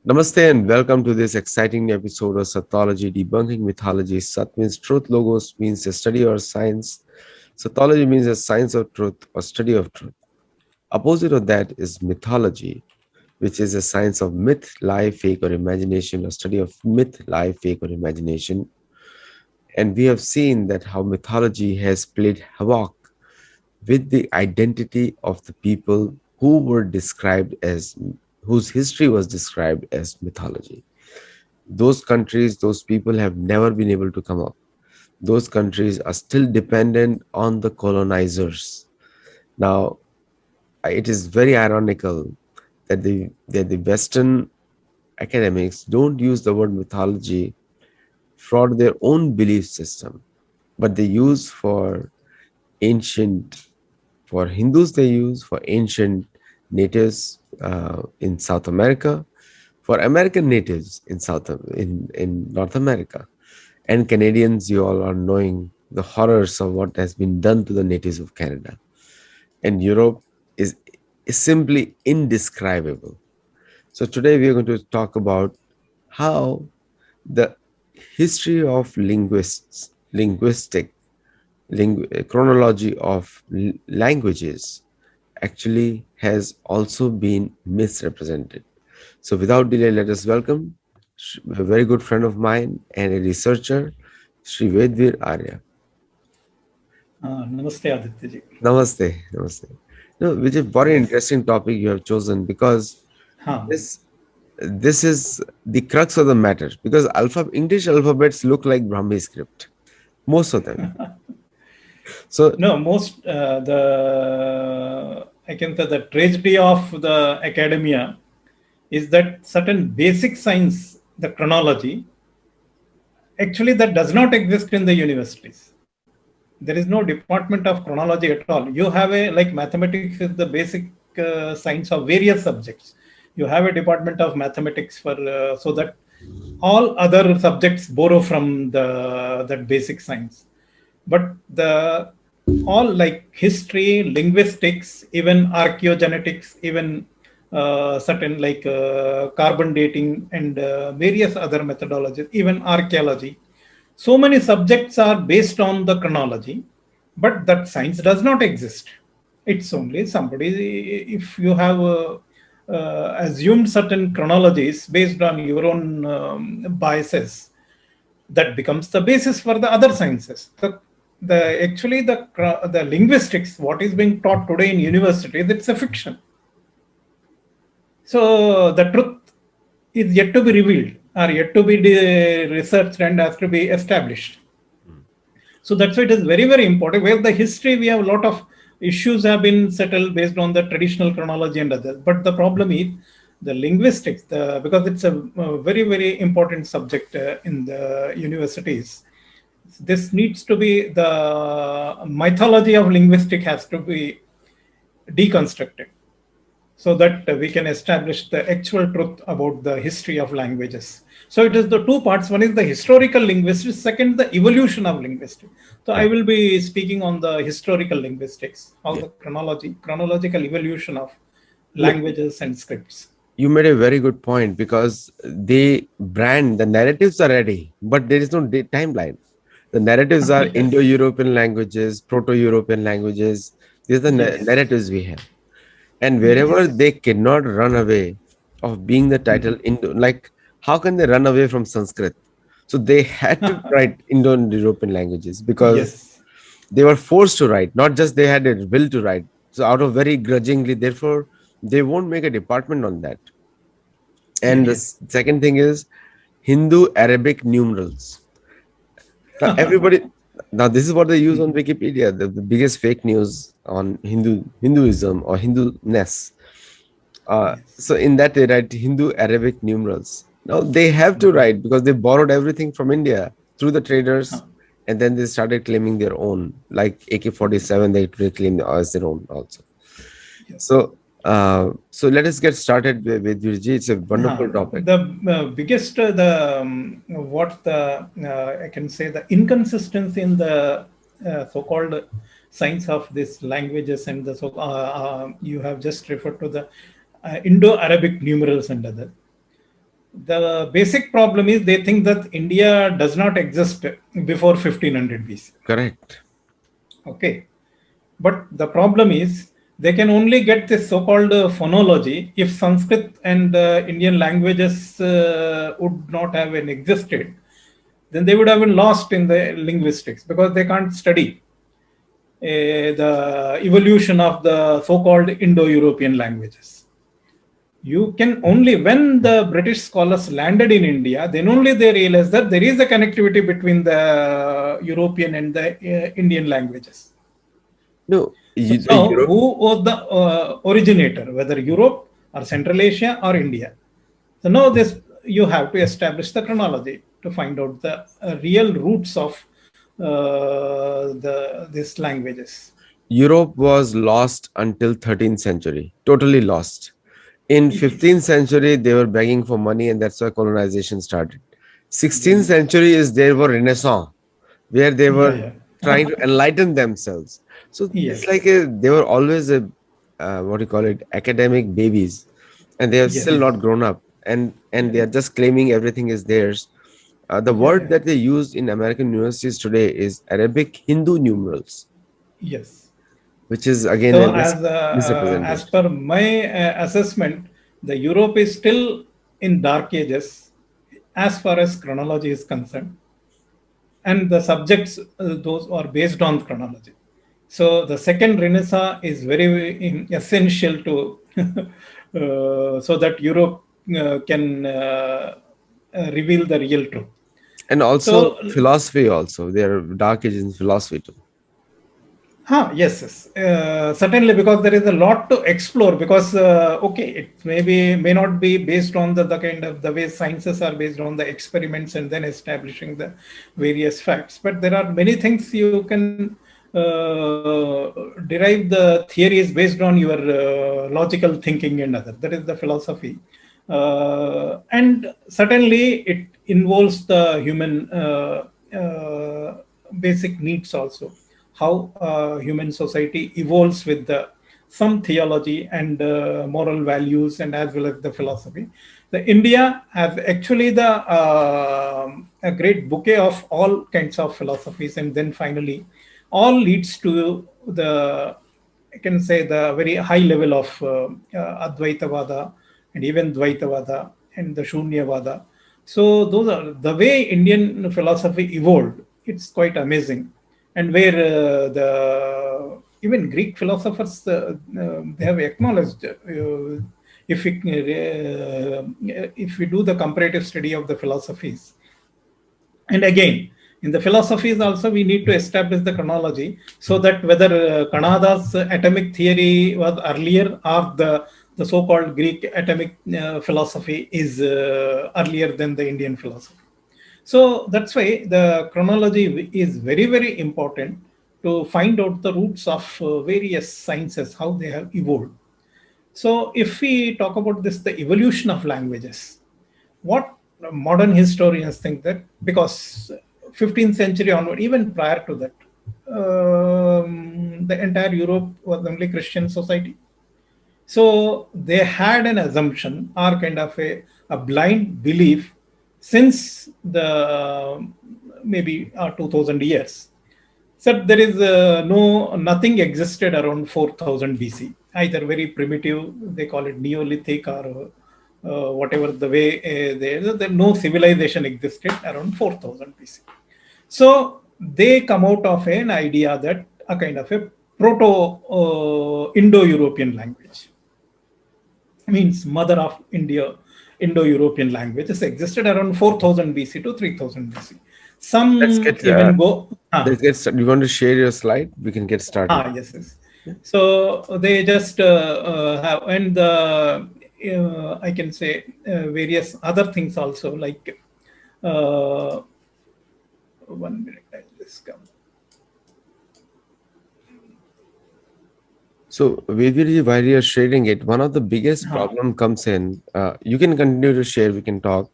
Namaste and welcome to this exciting new episode of Sattology Debunking Mythology. Sat means truth, logos means a study or science. Sattology means a science of truth or study of truth. Opposite of that is mythology, which is a science of myth, lie, fake, or imagination, or study of myth, lie, fake, or imagination. And we have seen that how mythology has played havoc with the identity of the people who were described as whose history was described as mythology. Those countries, those people have never been able to come up. Those countries are still dependent on the colonizers. Now, it is very ironical that the Western academics don't use the word mythology for their own belief system, but they use ancient, for Hindus, they use for ancient natives in South America, for American natives in North America. And Canadians, you all are knowing the horrors of what has been done to the natives of Canada. And Europe is simply indescribable. So today we are going to talk about how the history of chronology of languages actually has also been misrepresented. So without delay, let us welcome a very good friend of mine and a researcher, Sri Vedveer Arya. Namaste, Aditya ji. Namaste, namaste. No, which is a very Yes. interesting topic you have chosen because Huh. this this is the crux of the matter because English alphabets look like Brahmi script, most of them. So No, most I can say the tragedy of the academia is that certain basic science, the chronology, actually that does not exist in the universities. There is no department of chronology at all. You have like mathematics is the basic science of various subjects. You have a department of mathematics for so that all other subjects borrow from the that basic science. But the all like history, linguistics, even archaeogenetics, even certain like carbon dating and various other methodologies, even archaeology. So many subjects are based on the chronology, but that science does not exist. It's only somebody, if you have assumed certain chronologies based on your own biases, that becomes the basis for the other sciences. The linguistics, what is being taught today in universities, it's a fiction. So the truth is yet to be revealed or yet to be researched and has to be established. So that's why it is very, very important. Where the history, we have a lot of issues have been settled based on the traditional chronology and others. But the problem is the linguistics, because it's a very, very important subject in the universities. This needs to be the mythology of linguistics has to be deconstructed so that we can establish the actual truth about the history of languages. So it is the two parts. One is the historical linguistics, second, the evolution of linguistics. So I yeah, will be speaking on the historical linguistics, how yeah. the chronological evolution of No, languages and scripts. you made a very good point because the narratives are ready, but there is no timeline. The narratives are Yes. Indo-European languages, Proto-European languages. These are the Yes. narratives we have. And wherever Yes. they cannot run away of being the title Indo, like how can they run away from Sanskrit? So they had to write Indo-European languages because Yes. they were forced to write, not just they had a will to write. So out of very grudgingly, therefore, they won't make a department on that. And the Yes. second thing is Hindu Arabic numerals. Now this is what they use on Wikipedia, the biggest fake news on Hinduism or Hindu-ness. Yes. So in that they write Hindu Arabic numerals. Now they have to write because they borrowed everything from India through the traders, and then they started claiming their own, like AK-47. They claim as their own also. Yes. So let us get started with Virji. It's a wonderful topic. The biggest the what the I can say the inconsistency in the so-called science of these languages and the you have just referred to the Indo-Arabic numerals and other. The basic problem is they think that India does not exist before 1500 BC. Correct. Okay. But the problem is they can only get this so-called phonology if Sanskrit and Indian languages would not have been existed. Then they would have been lost in the linguistics because they can't study the evolution of the so-called Indo-European languages. You can only, when the British scholars landed in India, then only they realized that there is a connectivity between the European and the Indian languages. No, So the now, Europe. who was the originator, whether Europe or Central Asia or India? So now this you have to establish the chronology to find out the real roots of these languages. Europe was lost until 13th century, totally lost. In 15th century, they were begging for money, and that's why colonization started. 16th Yes. century is there were Renaissance, where they Yeah. were Yeah. trying to enlighten themselves. So it's like Yes. they were always a what do you call it, academic babies, and they are still Yes. not grown up, and Yeah. they are just claiming everything is theirs. The Yeah. word Yeah. that they use in American universities today is Arabic Hindu numerals, Yes. which is again a So as misrepresentation. per my assessment, the Europe is still in dark ages as far as chronology is concerned, and the subjects those are based on chronology. So the second renaissance is very essential to so that Europe can reveal the real truth. And also So philosophy also. There are dark ages in philosophy too. Yes, yes. Certainly, because there is a lot to explore. Because okay, it may not be based on the kind of the way sciences are based on the experiments and then establishing the various facts. But there are many things you can derive the theories based on your logical thinking and other. That is the philosophy, and certainly it involves the human basic needs also, how human society evolves with the some theology and moral values and as well as the philosophy. The India has actually the a great bouquet of all kinds of philosophies, and then finally all leads to the, I can say, the very high level of Advaitavada and even Dvaitavada and the Shunyavada. So those are the way Indian philosophy evolved. It's quite amazing, and where the even Greek philosophers they have acknowledged. If we do the comparative study of the philosophies, and again, in the philosophies also, we need to establish the chronology so that whether Kanada's atomic theory was earlier or the so-called Greek atomic philosophy is earlier than the Indian philosophy. So that's why the chronology is very, very important to find out the roots of various sciences, how they have evolved. So if we talk about this, the evolution of languages, what modern historians think that because 15th century onward, even prior to that, the entire Europe was only Christian society. So they had an assumption or kind of a blind belief since the maybe 2000 years. So there is nothing existed around 4000 BC, either very primitive, they call it Neolithic or whatever the way there no civilization existed around 4000 BC. So they come out of an idea that a kind of a proto Indo-European language, means mother of India, Indo-European languages existed around 4000 BC to 3000 BC. Let's Some get even go. let's get started. You want to share your slide? We can get started. Yes, yes. So they just have, and I can say various other things also, like uh, 1 minute, I'll just come. So, Vedveer, while you're sharing it, one of the biggest Ah, problem comes in. You can continue to share. We can talk.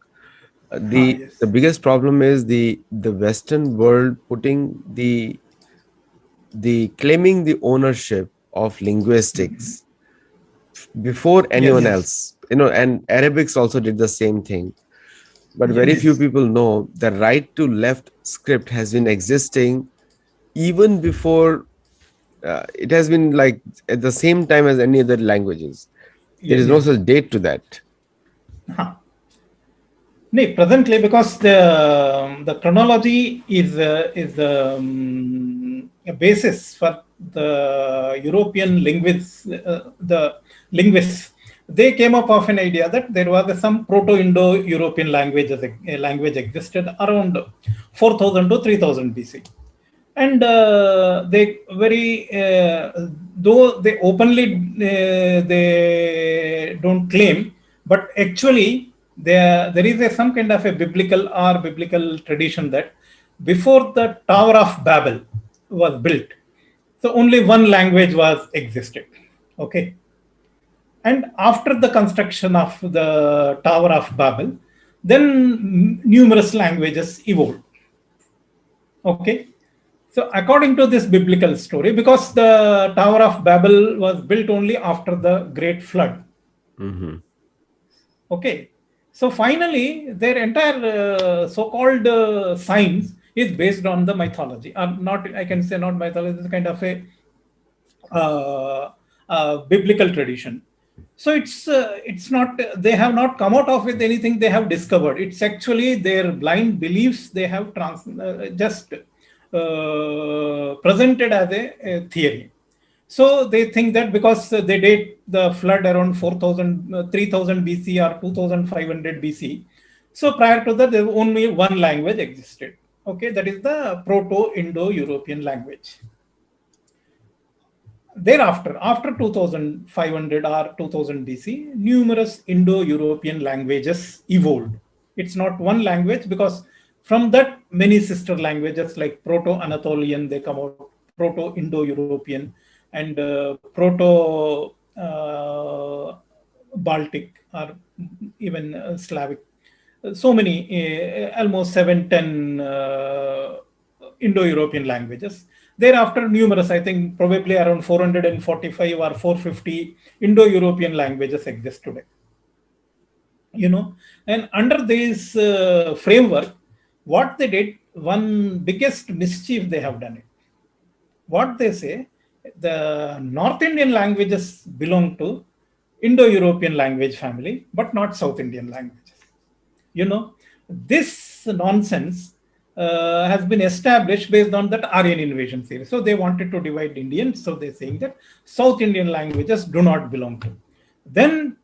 The yes. biggest problem is the Western world putting the claiming the ownership of linguistics before anyone Yes. else. You know, and Arabics also did the same thing. But very few Yes. people know the right to left script has been existing even before it has been like at the same time as any other languages. There is no Yes. such date to that. Huh. No, presently, because the chronology is a basis for the European linguists. The linguists, they came up of an idea that there was some Proto-Indo-European language existed around 4000 to 3000 BC, and they very though they openly they don't claim, but actually there is some kind of a biblical tradition that before the Tower of Babel was built, so only one language was existed. Okay, and after the construction of the Tower of Babel, then numerous languages evolved. Okay. So, according to this biblical story, because the Tower of Babel was built only after the Great Flood. Mhm. Okay. So, finally, their entire so called science is based on the mythology. Not, I can say, not mythology, it's kind of a uh, biblical tradition. So it's not, they have not come out of with anything they have discovered. It's actually their blind beliefs they have just presented as a theory. So they think that because they date the flood around 4000, 3000 BC or 2500 BC. So prior to that, there was only one language existed. Okay, that is the Proto-Indo-European language. Thereafter, after 2500 or 2000 BC, numerous Indo-European languages evolved. It's not one language because from that many sister languages like Proto-Anatolian, they come out, Proto-Indo-European, and Proto-Baltic or even Slavic. So many, almost 7, 10 Indo-European languages. Thereafter, numerous, I think probably around 445 or 450 Indo-European languages exist today. And under this framework, what they did, one biggest mischief they have done it. What they say, the North Indian languages belong to Indo-European language family, but not South Indian languages. This nonsense has been established based on that Aryan invasion theory. So they wanted to divide Indians. So they're saying that South Indian languages do not belong to. Then,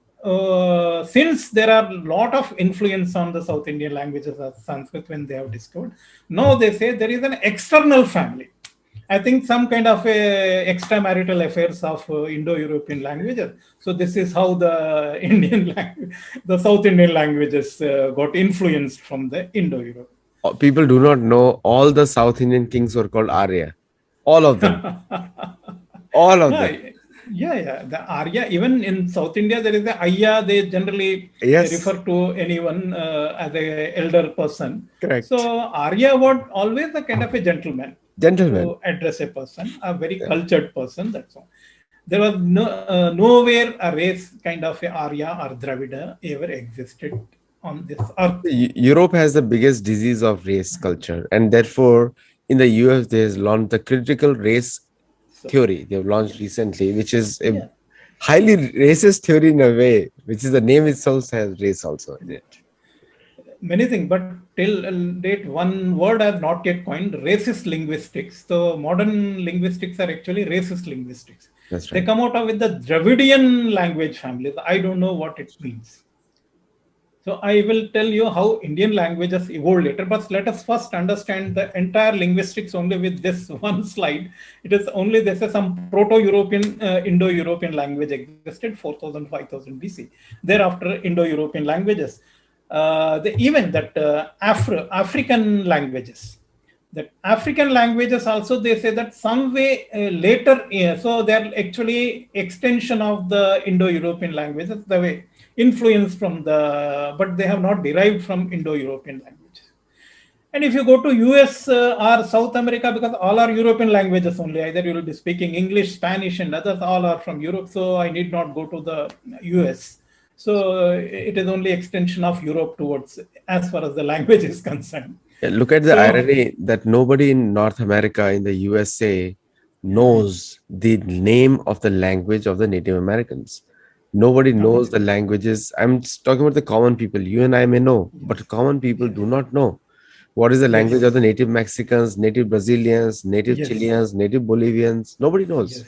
since there are a lot of influence on the South Indian languages as Sanskrit when they have discovered, now they say there is an external family. I think some kind of extramarital affairs of Indo-European languages. So this is how the the South Indian languages got influenced from the Indo-Europe. People do not know all the South Indian kings were called Arya. All of them. All of No, them. yeah. The Arya, even in South India, there is the Ayya. They generally Yes, refer to anyone as a elder person. correct. So Arya was always a kind of a gentleman Gentlemen. to address a person, a very Yeah. cultured person. That's all. There was nowhere a race kind of a Arya or Dravida ever existed on this earth. Europe has the biggest disease of race culture, and therefore, in the US, there's launched the critical race So theory they've launched yes, recently, which is a yeah. highly racist theory in a way, which is the name itself has race also in it. Many things, but till date, one word has not yet coined, racist linguistics. So modern linguistics are actually racist linguistics. That's They right. come out of with the Dravidian language families. I don't know what it means. So I will tell you how Indian languages evolved later, but let us first understand the entire linguistics only with this one slide. It is only this is some Proto-European, Indo-European language existed 4000, 5000 BC. Thereafter, Indo-European languages. Even that African languages. That African languages also they say that some way later, so they are actually extension of the Indo-European languages, the way influence from the, but they have not derived from Indo-European languages. And if you go to US or South America, because all are European languages only, either you will be speaking English, Spanish, and others all are from Europe. So I need not go to the US. So it is only extension of Europe towards, as far as the language is concerned. Yeah, look at the So irony that nobody in North America, in the USA, yeah, knows the name of the language of the Native Americans. Nobody knows okay, the languages. I'm just talking about the common people. You and I may know, but yes, common people yes, do not know what is the language of yes, the native Mexicans, native Brazilians, native yes, Chileans, native Bolivians. Nobody knows. yes.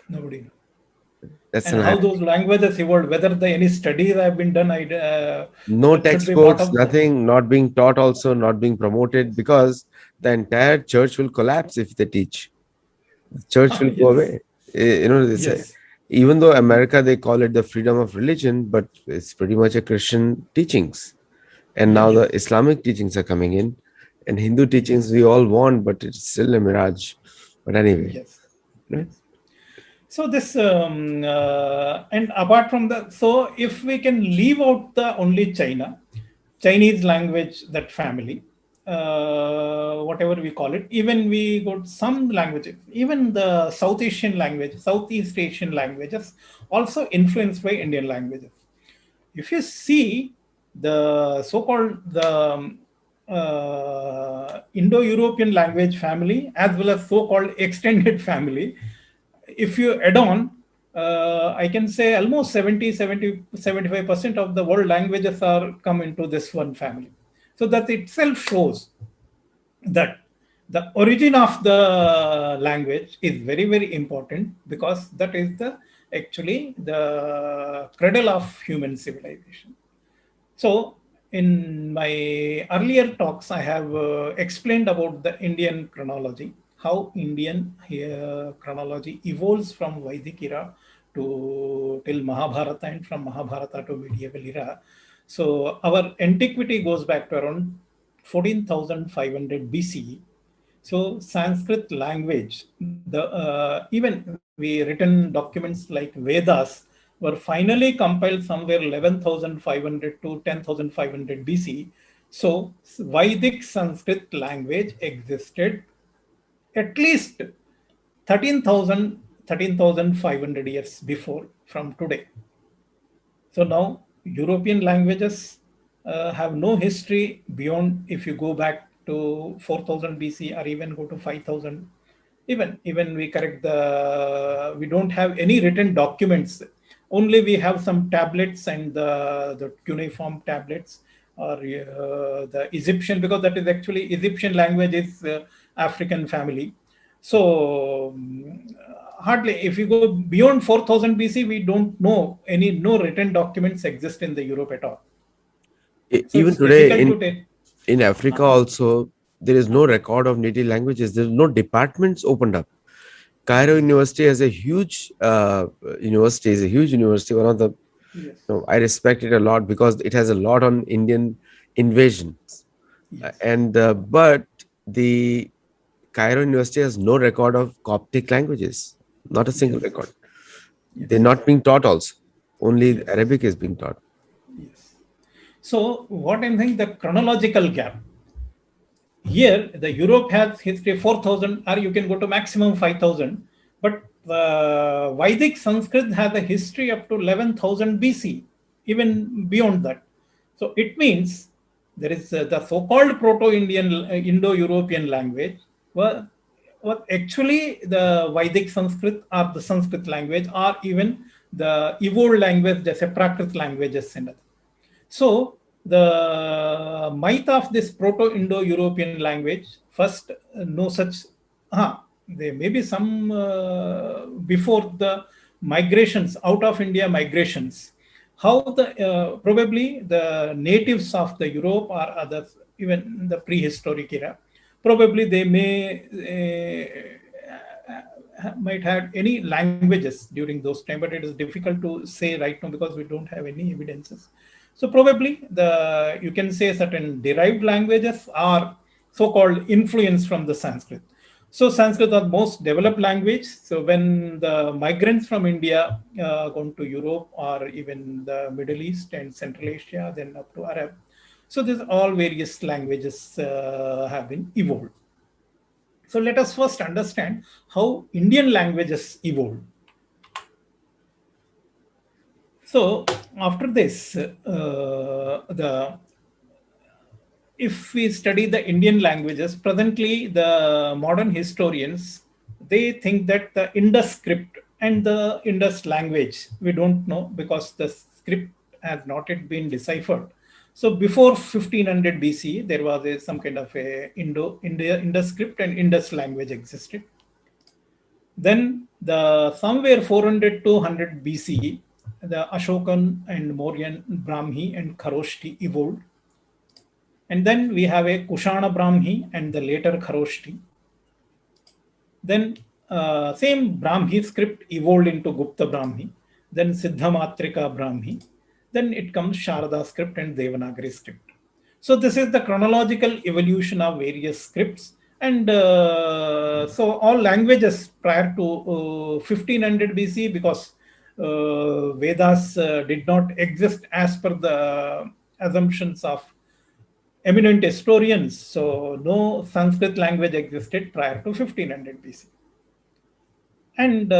Nobody knows. That's And an how irony. those languages evolved, whether any studies have been done, No that should be part textbooks, of the. nothing, not being taught, also not being promoted, because the entire church will collapse if they teach. The church will go Yes, away. They say, yes, even though America, they call it the freedom of religion, but it's pretty much a Christian teachings. And now yes, the Islamic teachings are coming in, and Hindu teachings yes, we all want, but it's still a mirage. But anyway, yes, you know, yes. So this and apart from that, so if we can leave out the only Chinese language, that family, whatever we call it, even we got some languages, even the Southeast Asian languages, also influenced by Indian languages. If you see the so-called the Indo-European language family as well as so-called extended family, if you add on, I can say almost 75% of the world languages are come into this one family. So that itself shows that the origin of the language is very, very important, because that is the actually the cradle of human civilization. So, in my earlier talks, I have explained about the Indian chronology, how Indian chronology evolves from Vedic era to till Mahabharata, and from Mahabharata to medieval era. So, our antiquity goes back to around 14,500 BCE. So Sanskrit language, even we written documents like Vedas were finally compiled somewhere 11,500 to 10,500 BC. So Vedic Sanskrit language existed at least 13,500 years before from today. So now European languages have no history beyond, if you go back to 4000 BC or even go to 5000. Even we correct the, we don't have any written documents. Only we have some tablets and the cuneiform tablets, or the Egyptian, because that is actually Egyptian language is African family. So hardly, if you go beyond 4000 BC, we don't know any, no written documents exist in the Europe at all. So even it's today difficult in to take. Africa Uh-huh. also, there is no record of native languages. There's no departments opened up. Cairo Yes. University has a huge university, is a huge university. One of the, Yes. I respect it a lot because it has a lot on Indian invasions. Yes. And but the Cairo University has no record of Coptic languages, not a single Yes. record. They're Yes. not being taught also. Only Yes. Arabic is being taught. Yes. So what I'm saying, the chronological gap. Here, the Europe has history 4,000, or you can go to maximum 5,000. But Vedic Sanskrit has a history up to 11,000 BC, even beyond that. So it means there is the so-called Proto-Indian, Indo-European language, well, actually the Vedic Sanskrit or the Sanskrit language, or even the evolved language, the Prakrit languages and other. So the myth of this Proto-Indo-European language, first, no such, there may be some before the migrations, out of India migrations, how the probably the natives of the Europe or others, even in the prehistoric era, probably they may might have any languages during those time, but it is difficult to say right now because we don't have any evidences. So probably the, you can say certain derived languages are so-called influence from the Sanskrit. So Sanskrit are most developed language. So when the migrants from India gone to Europe or even the Middle East and Central Asia, then up to Arab. So these all various languages have been evolved. So let us first understand how Indian languages evolved. So after this, the if we study the Indian languages, presently the modern historians, they think that the Indus script and the Indus language, we don't know because the script has not yet been deciphered. So before 1500 BC, there was some kind of a Indus script and Indus language existed. Then the somewhere 400 to 100 BC, the Ashokan and Mauryan Brahmi and Kharoshti evolved. And then we have a Kushana Brahmi and the later Kharoshti. Then same Brahmi script evolved into Gupta Brahmi, then Siddhamatrika Brahmi. Then it comes Sharada script and Devanagari script. So this is the chronological evolution of various scripts. And so all languages prior to 1500 BC, because Vedas did not exist as per the assumptions of eminent historians. So no Sanskrit language existed prior to 1500 BC. And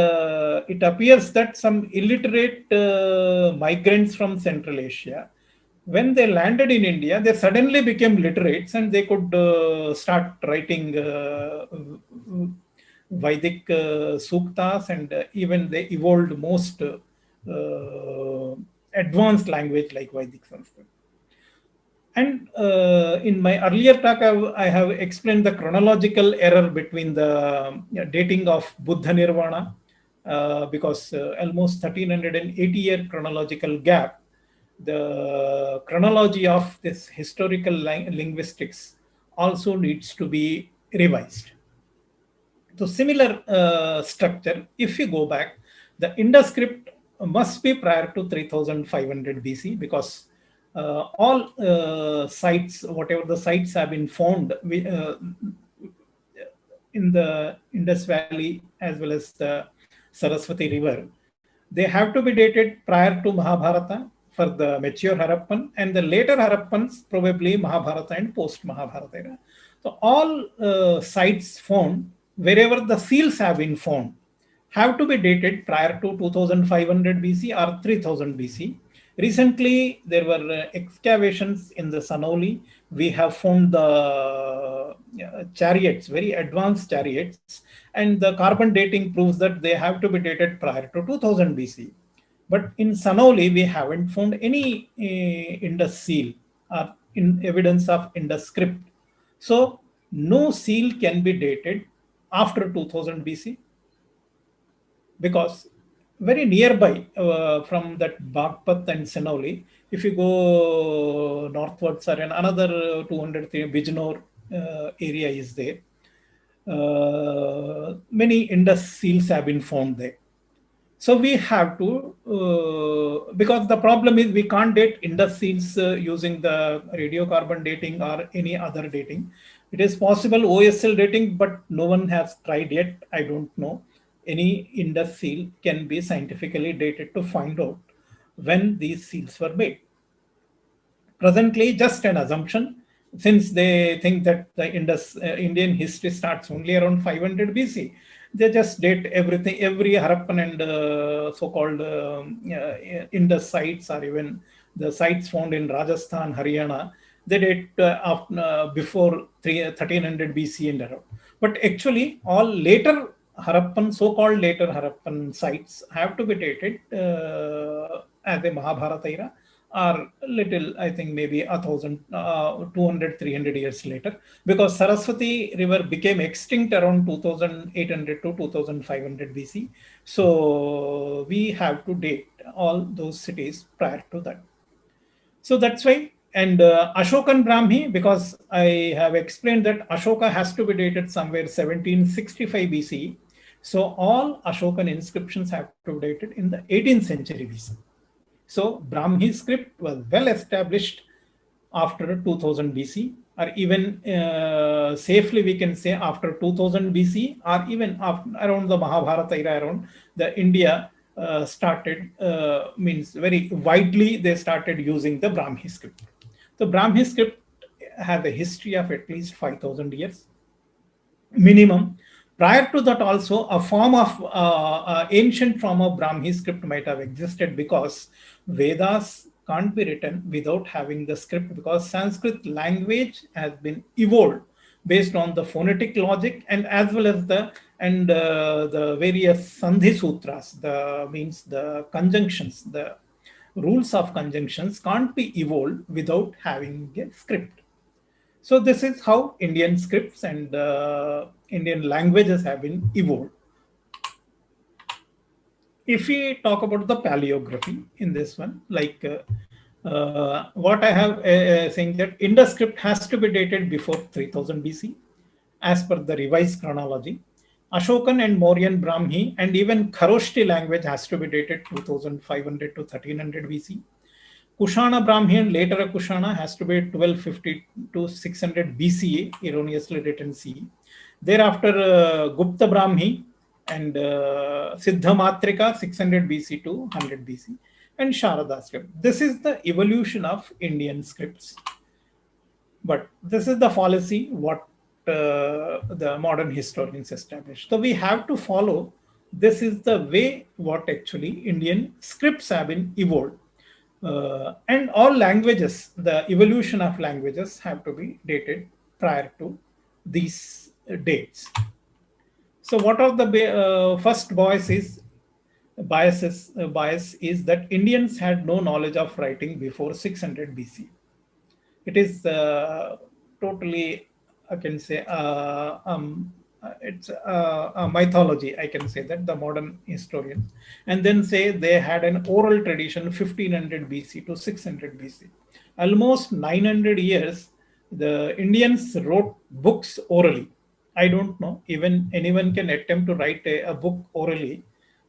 it appears that some illiterate migrants from Central Asia, when they landed in India, they suddenly became literates and they could start writing Vedic suktas, and even they evolved most advanced language like Vedic Sanskrit. And in my earlier talk, I have explained the chronological error between the dating of Buddha Nirvana, because almost 1380-year chronological gap, the chronology of this historical linguistics also needs to be revised. So similar structure, if you go back, the Indus script must be prior to 3500 BC, because all sites, whatever the sites have been found in the Indus Valley as well as the Saraswati River, they have to be dated prior to Mahabharata for the mature Harappan, and the later Harappans probably Mahabharata and post Mahabharata era. So all sites found wherever the seals have been found have to be dated prior to 2500 BC or 3000 BC. Recently, there were excavations in the Sanoli. We have found the chariots, very advanced chariots, and the carbon dating proves that they have to be dated prior to 2000 BC. But in Sanoli, we haven't found any Indus seal or in evidence of Indus script. So no seal can be dated after 2000 BC, because very nearby from that Bagpat and Senoli, if you go northwards, or another 200 Bijnor area is there. Many Indus seals have been found there. So we have to, because the problem is we can't date Indus seals using the radiocarbon dating or any other dating. It is possible OSL dating, but no one has tried yet. I don't know. Any Indus seal can be scientifically dated to find out when these seals were made. Presently, just an assumption, since they think that the Indian history starts only around 500 BC. They just date everything, every Harappan and so-called Indus sites, or even the sites found in Rajasthan, Haryana, they date before 1300 BC and around. But actually, all later Harappan, so-called later Harappan sites have to be dated as a Mahabharata era, or little, I think maybe 200, 300 years later, because Saraswati River became extinct around 2800 to 2500 BC. So we have to date all those cities prior to that. So that's why, and Ashokan Brahmi, because I have explained that Ashoka has to be dated somewhere 1765 BC. So all Ashokan inscriptions have to be dated in the 18th century BC. So Brahmi script was well established after 2000 BC, or even safely we can say after 2000 BC, or even after, around the Mahabharata era, around the India started, means very widely they started using the Brahmi script. The Brahmi script has a history of at least 5000 years minimum. Prior to that, also a form of ancient form of Brahmi script might have existed, because Vedas can't be written without having the script, because Sanskrit language has been evolved based on the phonetic logic, and as well as the various sandhi sutras, the means the conjunctions, the rules of conjunctions can't be evolved without having a script. So this is how Indian scripts and Indian languages have been evolved. If we talk about the paleography in this one, like what I have saying that Indus script has to be dated before 3000 BC as per the revised chronology. Ashokan and Mauryan Brahmi and even Kharoshti language has to be dated 2500 to 1300 BC. Kushana Brahmi and later a Kushana has to be 1250 to 600 BCA, erroneously written CE. Thereafter, Gupta Brahmi and Siddha Matrika 600 BC to 100 BC, and Sharada script. This is the evolution of Indian scripts. But this is the fallacy what the modern historians established. So we have to follow. This is the way what actually Indian scripts have been evolved. And all languages, the evolution of languages have to be dated prior to these dates. So what are the first bias is that Indians had no knowledge of writing before 600 BC. It is totally, I can say, it's a mythology. I can say that the modern historians, and then say they had an oral tradition 1500 BC to 600 BC. Almost 900 years, the Indians wrote books orally. I don't know, even anyone can attempt to write a book orally.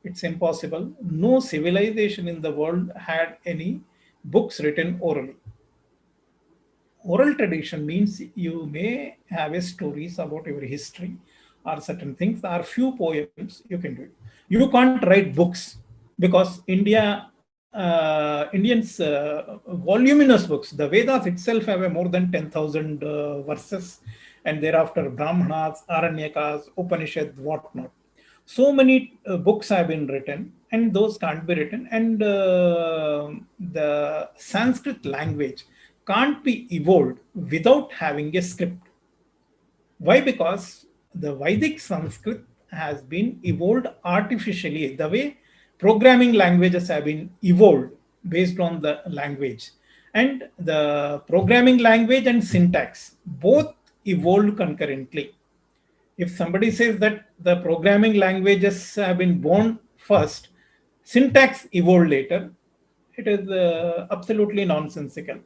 It's impossible. No civilization in the world had any books written orally. Oral tradition means you may have a stories about your history or certain things, or few poems you can do it. You can't write books, because Indians voluminous books. The Vedas itself have a more than 10,000 verses, and thereafter Brahmanas, Aranyakas, Upanishad, whatnot. So many books have been written, and those can't be written. And the Sanskrit language can't be evolved without having a script. Why? Because the Vedic Sanskrit has been evolved artificially, the way programming languages have been evolved based on the language. And the programming language and syntax both evolved concurrently. If somebody says that the programming languages have been born first, syntax evolved later, it is absolutely nonsensical,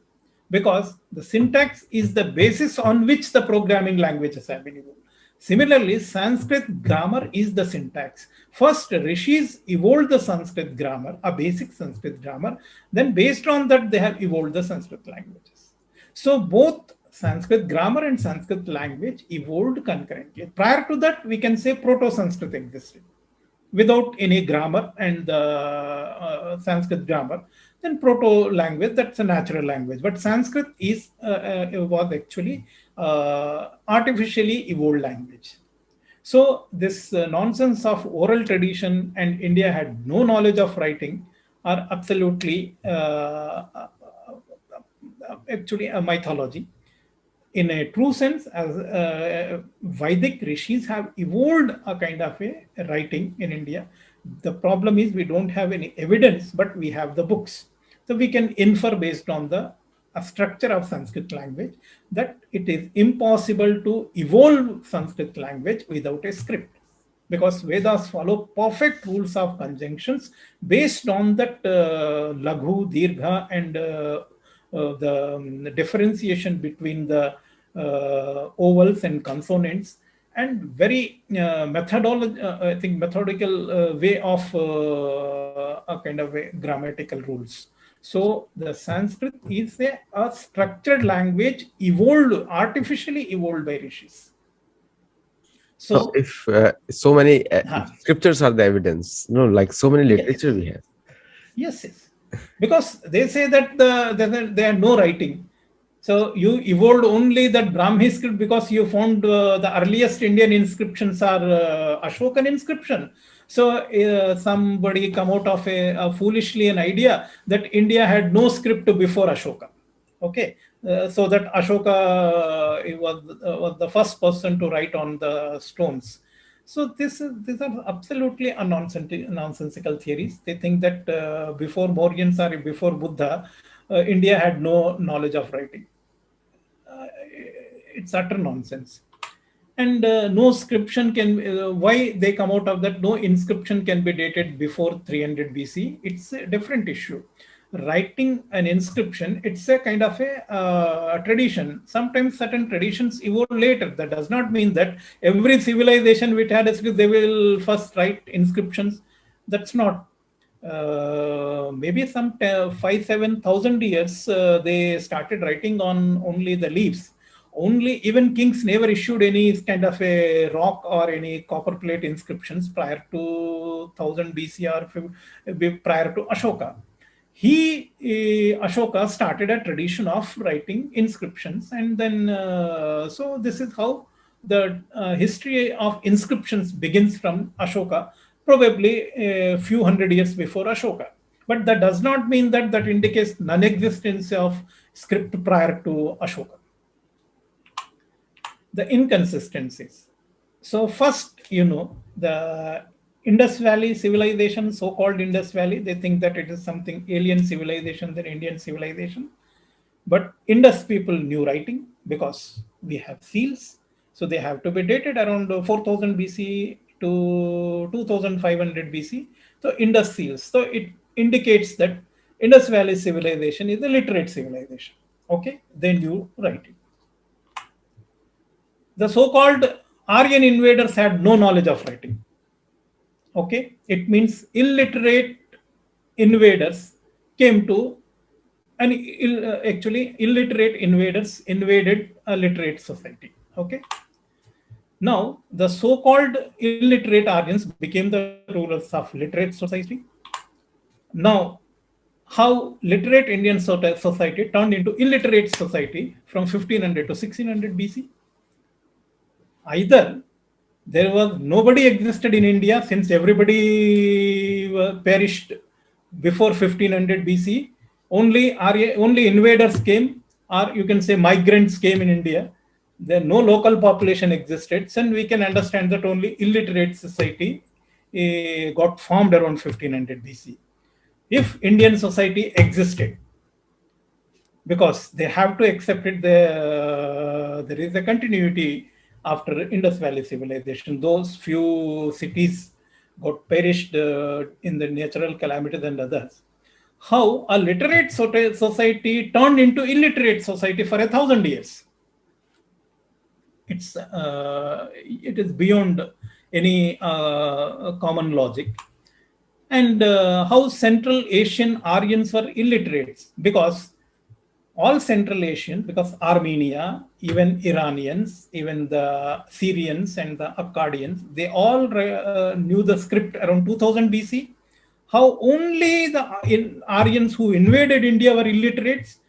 because the syntax is the basis on which the programming languages have been evolved. Similarly, Sanskrit grammar is the syntax. First, rishis evolved the Sanskrit grammar, a basic Sanskrit grammar. Then, based on that, they have evolved the Sanskrit languages. So, both Sanskrit grammar and Sanskrit language evolved concurrently. Prior to that, we can say Proto-Sanskrit existed without any grammar and the Sanskrit grammar. Then Proto language, that's a natural language. But Sanskrit was actually artificially evolved language. So this nonsense of oral tradition and India had no knowledge of writing are absolutely actually a mythology. In a true sense, as Vedic rishis have evolved a kind of a writing in India. The problem is we don't have any evidence, but we have the books. So we can infer based on the structure of Sanskrit language that it is impossible to evolve Sanskrit language without a script, because Vedas follow perfect rules of conjunctions based on that laghu, dirgha, and the differentiation between the ovals and consonants, and very I think methodical way of a kind of a grammatical rules. So the Sanskrit is a structured language evolved, artificially evolved by rishis. So So, if so many huh, scriptures are the evidence, like so many yes, literature we have. yes, yes, because they say that there are no writing. So you evolved only that Brahmi script because you found the earliest Indian inscriptions are Ashokan inscription. So somebody come out of a foolishly an idea that India had no script before Ashoka. Okay, so that Ashoka was the first person to write on the stones. So these are absolutely a nonsensical theories. They think that before Mauryans or before Buddha, India had no knowledge of writing. It's utter nonsense. And no inscription can, why they come out of that, no inscription can be dated before 300 BC. It's a different issue. Writing an inscription, it's a kind of a tradition. Sometimes certain traditions evolve later. That does not mean that every civilization which had a script, they will first write inscriptions. That's not. Maybe some 5,000-7,000 years they started writing on only the leaves. Only, even kings never issued any kind of a rock or any copper plate inscriptions prior to 1000 BC or prior to Ashoka. Ashoka started a tradition of writing inscriptions, and then so this is how the history of inscriptions begins from Ashoka, probably a few hundred years before Ashoka. But that does not mean that that indicates non-existence of script prior to Ashoka. The inconsistencies. So first, the Indus Valley civilization, so-called Indus Valley, they think that it is something alien civilization than Indian civilization. But Indus people knew writing because we have seals. So they have to be dated around 4000 BC to 2500 BC. So Indus seals. So it indicates that Indus Valley civilization is a literate civilization. Okay, they knew writing. The so-called Aryan invaders had no knowledge of writing. Okay, it means illiterate invaders came to actually illiterate invaders invaded a literate society. Okay, now the so-called illiterate Aryans became the rulers of literate society. Now, how literate Indian society turned into illiterate society from 1500 to 1600 BC. Either there was nobody existed in India since everybody perished before 1500 BC. Only invaders came, or you can say migrants came in India. There no local population existed. So we can understand that only illiterate society got formed around 1500 BC. If Indian society existed, because they have to accept it, there is a continuity after Indus Valley civilization. Those few cities got perished in the natural calamities and others. How a literate society turned into illiterate society for 1,000 years. It is beyond any common logic. And how Central Asian Aryans were illiterates, because all Central Asians, because Armenia, even Iranians, even the Syrians and the Akkadians, they all knew the script around 2000 BC. How only the Aryans who invaded India were illiterates?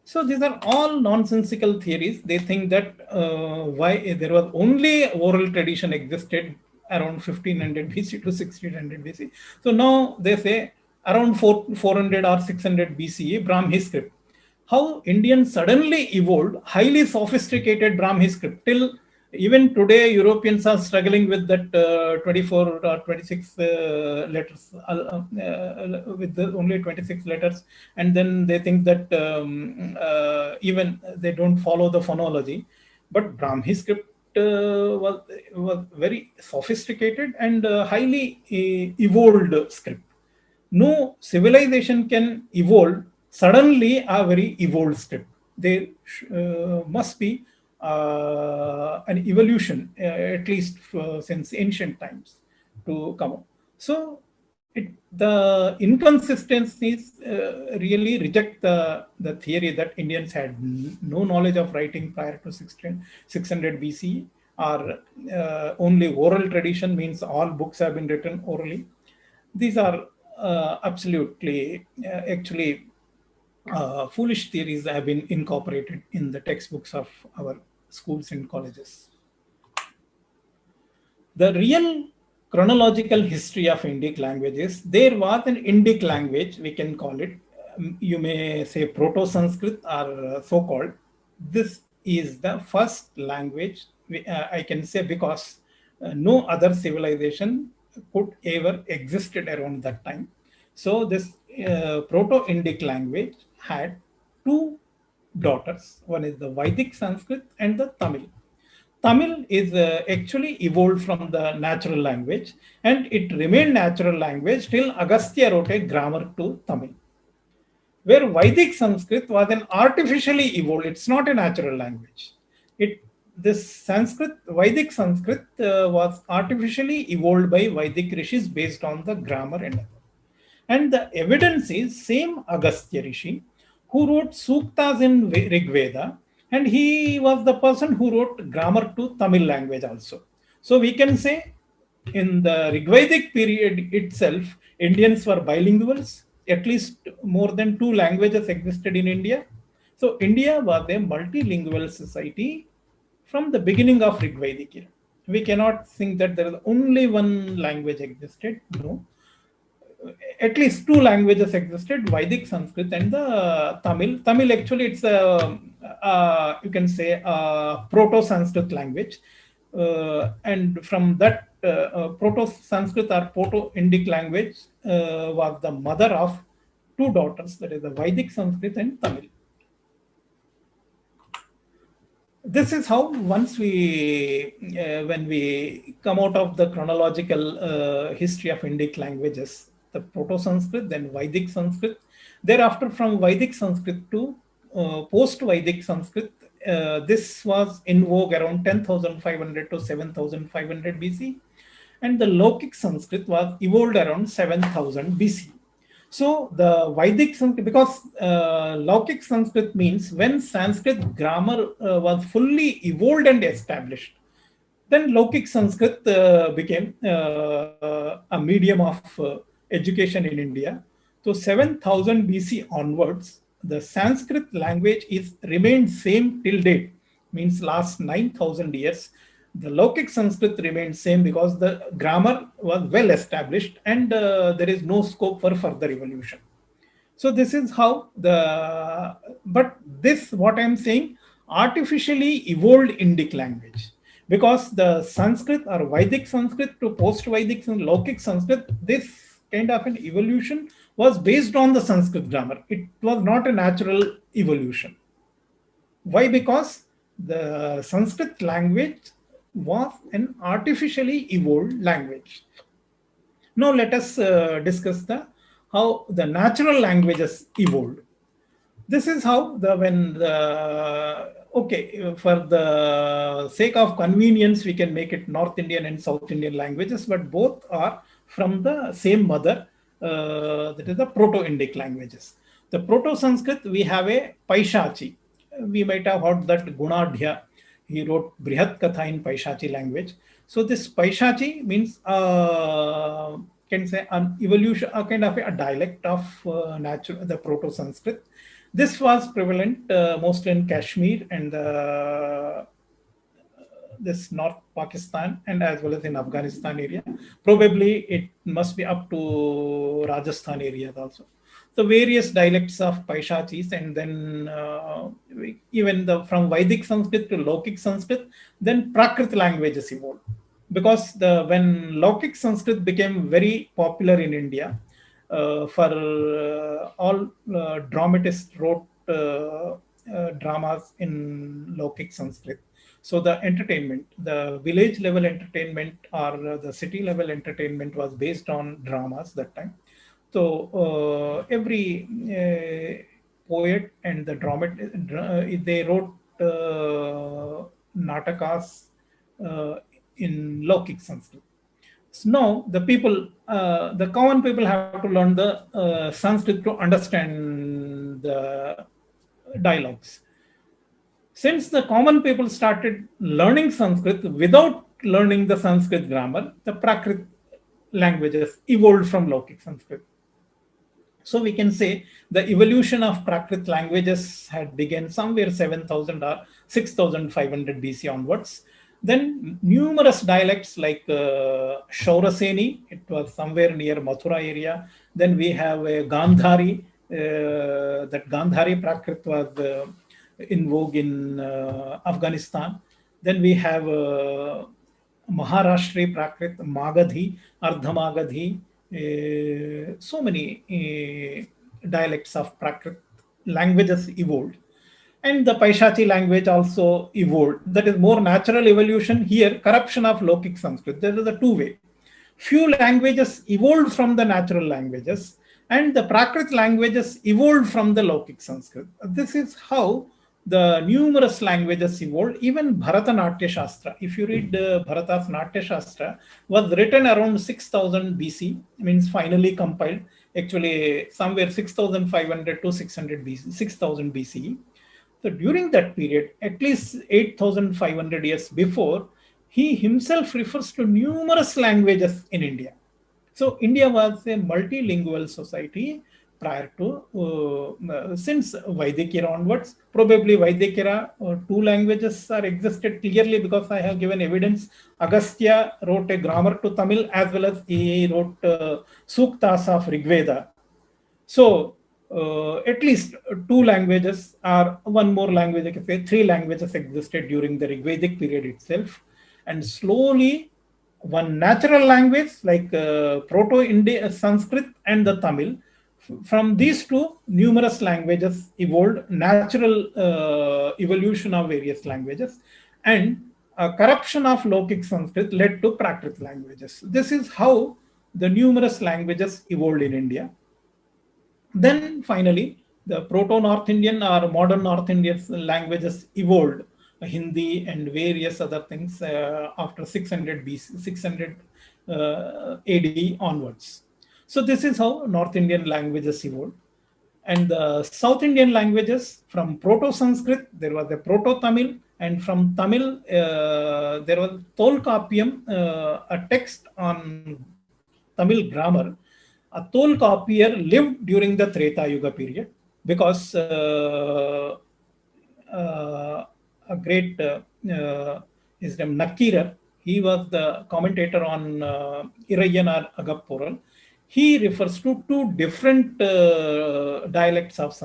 So these are all nonsensical theories. They think that why there was only oral tradition existed around 1500 BC to 1600 BC. So now they say around 400 or 600 BCE, Brahmi script. How Indians suddenly evolved highly sophisticated Brahmi script. Till even today, Europeans are struggling with that 24 or 26 letters, with only 26 letters. And then they think that even they don't follow the phonology. But Brahmi script was very sophisticated and highly evolved script. No civilization can evolve suddenly a very evolved script. There must be an evolution, at least since ancient times, to come up. So the inconsistencies really reject the theory that Indians had no knowledge of writing prior to 600 BC, or only oral tradition means all books have been written orally. These are absolutely, actually, foolish theories have been incorporated in the textbooks of our schools and colleges. The real chronological history of Indic languages, there was an Indic language, we can call it, you may say Proto-Sanskrit or so-called. This is the first language, I can say, because no other civilization could ever existed around that time. So this Proto-Indic language had two daughters. One is the Vedic Sanskrit and the Tamil. Tamil is actually evolved from the natural language, and it remained natural language till Agastya wrote a grammar to Tamil. Where Vedic Sanskrit was an artificially evolved, it's not a natural language. This Sanskrit, Vedic Sanskrit was artificially evolved by Vedic rishis based on the grammar and other. And the evidence is same Agastya Rishi who wrote Suktas in Rig Veda, and he was the person who wrote grammar to Tamil language also. So we can say in the Rigvedic period itself, Indians were bilinguals. At least more than two languages existed in India. So India was a multilingual society from the beginning of Rigvedic era. We cannot think that there is only one language existed. No, at least two languages existed: Vedic Sanskrit and the Tamil. Tamil actually it's a you can say a Proto-Sanskrit language, and from that Proto-Sanskrit or Proto-Indic language was the mother of two daughters, that is the Vedic Sanskrit and Tamil. This is how once we when we come out of the chronological history of Indic languages, the Proto-Sanskrit, then Vedic Sanskrit, thereafter from Vedic Sanskrit to post-Vedic Sanskrit, this was in vogue around 10,500 to 7,500 BC, and the Lokic Sanskrit was evolved around 7,000 BC. So the Vedic Sanskrit, because Laukic Sanskrit means when Sanskrit grammar was fully evolved and established, then Laukic Sanskrit became a medium of education in India. So 7,000 BC onwards, the Sanskrit language is remained same till date, means last 9,000 years. The Laukic Sanskrit remained same because the grammar was well established, and there is no scope for further evolution. So this is how but this, what I'm saying, artificially evolved Indic language, because the Sanskrit or Vedic Sanskrit to post-Vedic and Laukic Sanskrit, this kind of an evolution was based on the Sanskrit grammar. It was not a natural evolution. Why? Because the Sanskrit language was an artificially evolved language. Now let us discuss the how the natural languages evolved. This is how for the sake of convenience, we can make it North Indian and South Indian languages, but both are from the same mother, that is the Proto-Indic languages. The Proto-Sanskrit, we have a Paishachi. We might have heard that Gunadhya, he wrote Brihat Katha in Paishachi language. So this Paishachi means can say an evolution, a kind of a dialect of the Proto-Sanskrit. This was prevalent mostly in Kashmir and this North Pakistan, and as well as in Afghanistan area. Probably it must be up to Rajasthan areas also. The various dialects of Paishachis, and then even from Vedic Sanskrit to Laukic Sanskrit, then Prakrit languages evolved. Because when Laukic Sanskrit became very popular in India, for all dramatists wrote dramas in Laukic Sanskrit. So the entertainment, the village level entertainment or the city level entertainment was based on dramas that time. So every poet and the they wrote natakas in Laukic Sanskrit. So now the common people have to learn the Sanskrit to understand the dialogues. Since the common people started learning Sanskrit without learning the Sanskrit grammar, the Prakrit languages evolved from Laukic Sanskrit. So we can say the evolution of Prakrit languages had begun somewhere 7,000 or 6,500 BC onwards. Then numerous dialects like Shauraseni, it was somewhere near Mathura area. Then we have Gandhari, that Gandhari Prakrit was in vogue in Afghanistan. Then we have Maharashtri Prakrit, Magadhi, Ardhamagadhi, so many dialects of Prakrit languages evolved. And the Paishachi language also evolved. That is more natural evolution. Here, corruption of Lokic Sanskrit. There is a two-way. Few languages evolved from the natural languages, and the Prakrit languages evolved from the Lokic Sanskrit. This is how the numerous languages evolved. Even Bharatanaट्य Shastra, if you read Bharata's Natya Shastra, was written around 6000 BC, means finally compiled, actually somewhere 6500 to 600 BC, 6000 BCE. So during that period, at least 8500 years before, he himself refers to numerous languages in India. So India was a multilingual society prior to, since Vedic era onwards. Probably Vedic era, two languages are existed clearly because I have given evidence. Agastya wrote a grammar to Tamil as well as he wrote Suktas of Rigveda. So at least two languages or one more language, I can say three languages existed during the Rigvedic period itself. And slowly one natural language like Proto-Indian Sanskrit and the Tamil. From these two, numerous languages evolved, natural evolution of various languages, and corruption of Lokic Sanskrit led to Prakrit languages. This is how the numerous languages evolved in India. Then finally, the Proto-North Indian or modern North Indian languages evolved, Hindi and various other things after 600 BC, 600 AD onwards. So this is how North Indian languages evolved. And the South Indian languages, from Proto-Sanskrit, there was a Proto-Tamil, and from Tamil, there was Tolkappiyam, a text on Tamil grammar. A Tolkappiyar lived during the Treta Yuga period because a great his name Nakirar, he was the commentator on Irayyanar Agapporal. He refers to two different dialects of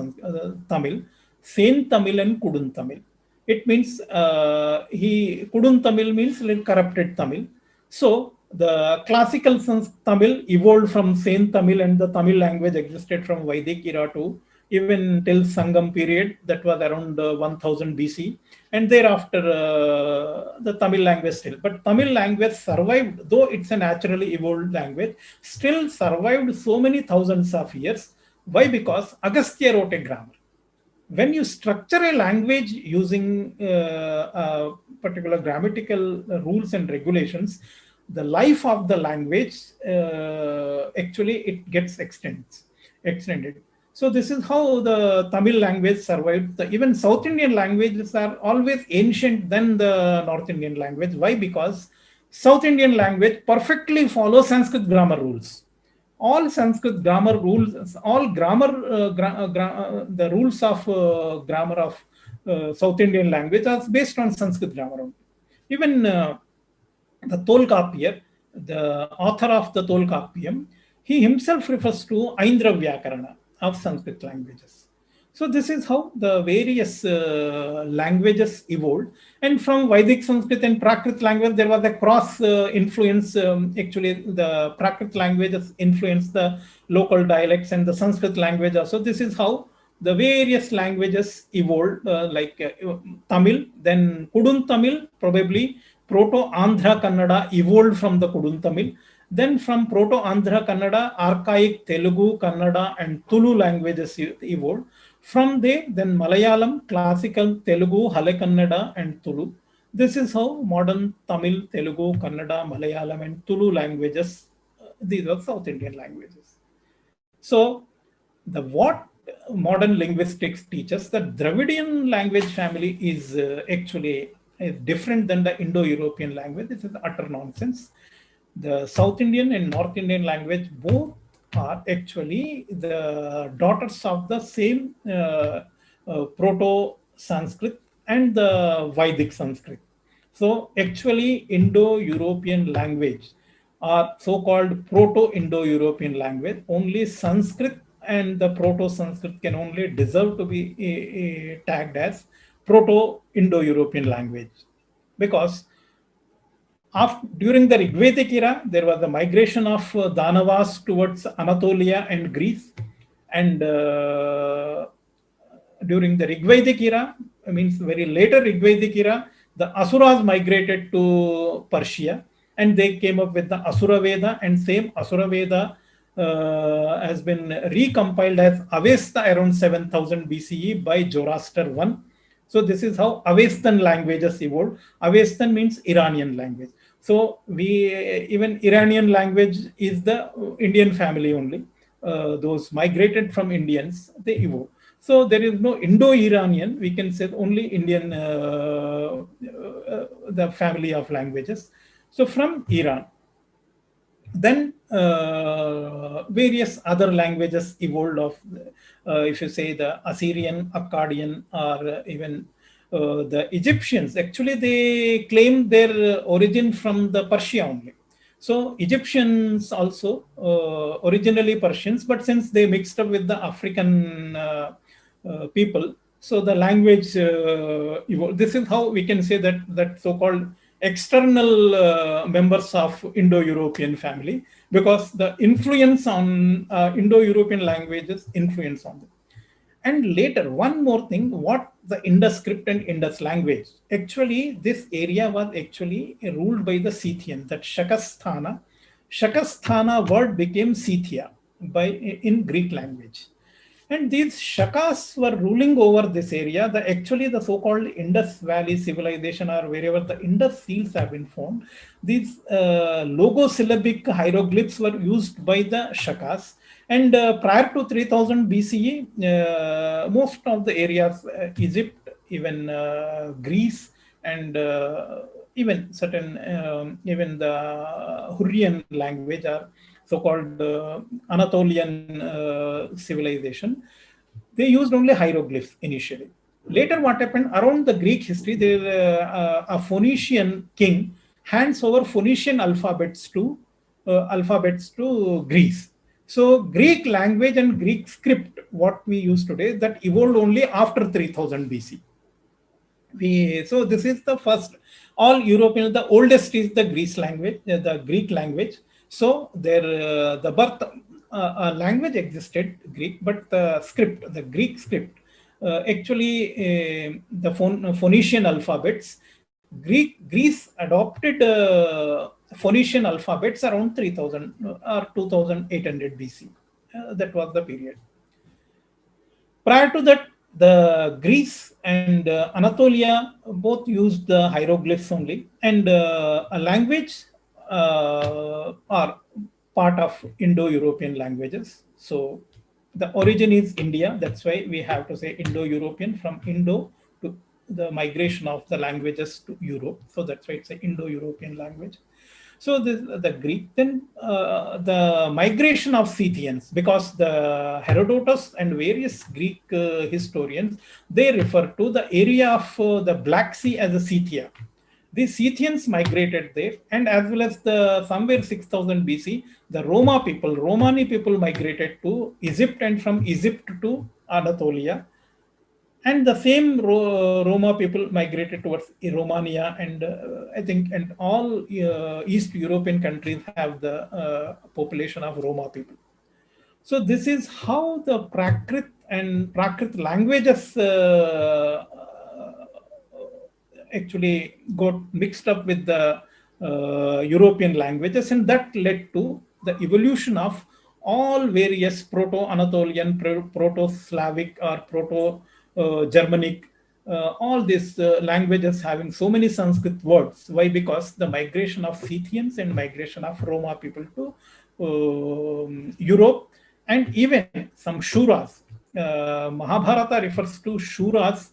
Tamil, Sen Tamil and Kudun Tamil. It means Kudun Tamil means like corrupted Tamil. So the classical Tamil evolved from Sen Tamil, and the Tamil language existed from Vedic era to even till Sangam period, that was around 1000 BC, and thereafter the Tamil language still. But Tamil language survived, though it's a naturally evolved language, still survived so many thousands of years. Why? Because Agastya wrote a grammar. When you structure a language using particular grammatical rules and regulations, the life of the language actually it gets extended. So this is how the Tamil language survived. Even South Indian languages are always ancient than the North Indian language. Why? Because South Indian language perfectly follows Sanskrit grammar rules. All Sanskrit grammar rules, all grammar, the rules of grammar of South Indian language are based on Sanskrit grammar. Even the Tolkappiyar, the author of the Tolkappiyam, he himself refers to Aindra Vyakarana of Sanskrit languages. So this is how the various languages evolved. And from Vedic Sanskrit and Prakrit language, there was a cross influence. Actually, the Prakrit languages influenced the local dialects and the Sanskrit language also. This is how the various languages evolved, like Tamil, then Kudun Tamil, probably Proto-Andhra Kannada evolved from the Kudun Tamil. Then from Proto-Andhra Kannada, archaic Telugu, Kannada, and Tulu languages evolved. From there, then Malayalam, classical Telugu, Hale Kannada, and Tulu. This is how modern Tamil, Telugu, Kannada, Malayalam, and Tulu languages, these are South Indian languages. So, the what modern linguistics teaches, the Dravidian language family is actually different than the Indo-European language. This is utter nonsense. The South Indian and North Indian language both are actually the daughters of the same Proto-Sanskrit and the Vedic Sanskrit. So actually Indo-European language or so-called Proto-Indo-European language, only Sanskrit and the Proto-Sanskrit can only deserve to be tagged as Proto-Indo-European language, because during the Rigvedic era, there was the migration of Danavas towards Anatolia and Greece, and during the Rigvedic era, means very later Rigvedic era, the Asuras migrated to Persia, and they came up with the Asura Veda, and same Asura Veda has been recompiled as Avesta around 7000 BCE by Zoroaster I. So this is how Avestan languages evolved. Avestan means Iranian language. So we even Iranian language is the Indian family only. Those migrated from Indians, they evolved. So there is no Indo-Iranian. We can say only Indian, the family of languages. So from Iran, then various other languages evolved of, if you say the Assyrian, Akkadian, or even the Egyptians. Actually, they claim their origin from the Persia only. So Egyptians also originally Persians, but since they mixed up with the African people, so the language evolved. This is how we can say that so-called external members of Indo-European family, because the influence on Indo-European languages influence on them. And later, one more thing, what the Indus script and Indus language. Actually, this area was actually ruled by the Scythian, that Shakasthana. Shakasthana word became Scythia in Greek language. And these Shakas were ruling over this area. Actually, the so-called Indus Valley civilization, or wherever the Indus seals have been found, these logosyllabic hieroglyphs were used by the Shakas. And prior to 3000 BCE, most of the areas, Egypt, even Greece, and even certain, even the Hurrian language, or so-called Anatolian civilization, they used only hieroglyphs initially. Later, what happened around the Greek history, there a Phoenician king hands over Phoenician alphabets to Greece. So Greek language and Greek script, what we use today, that evolved only after 3000 BC. So this is the first. All European, the oldest is the Greek language. So there, the birth language existed Greek, but the Greek script, actually the Phoenician alphabets. Greece adopted Phoenician alphabets around 3000 or 2800 BC. That was the period. Prior to that, the Greece and Anatolia both used the hieroglyphs only, and a language are part of Indo-European languages. So the origin is India. That's why we have to say Indo-European, from Indo to the migration of the languages to Europe. So that's why it's an Indo-European language. So the Greek, then the migration of Scythians, because the Herodotus and various Greek historians, they refer to the area of the Black Sea as a Scythia. The Scythians migrated there, and as well as the somewhere 6000 BC, the Romani people migrated to Egypt, and from Egypt to Anatolia. And the same Roma people migrated towards Romania, and I think, and all East European countries have the population of Roma people. So this is how the Prakrit languages actually got mixed up with the European languages, and that led to the evolution of all various Proto-Anatolian, Proto-Slavic, or Proto-Germanic, all these languages having so many Sanskrit words. Why? Because the migration of Scythians and migration of Roma people to Europe, and even some Shuras. Mahabharata refers to Shuras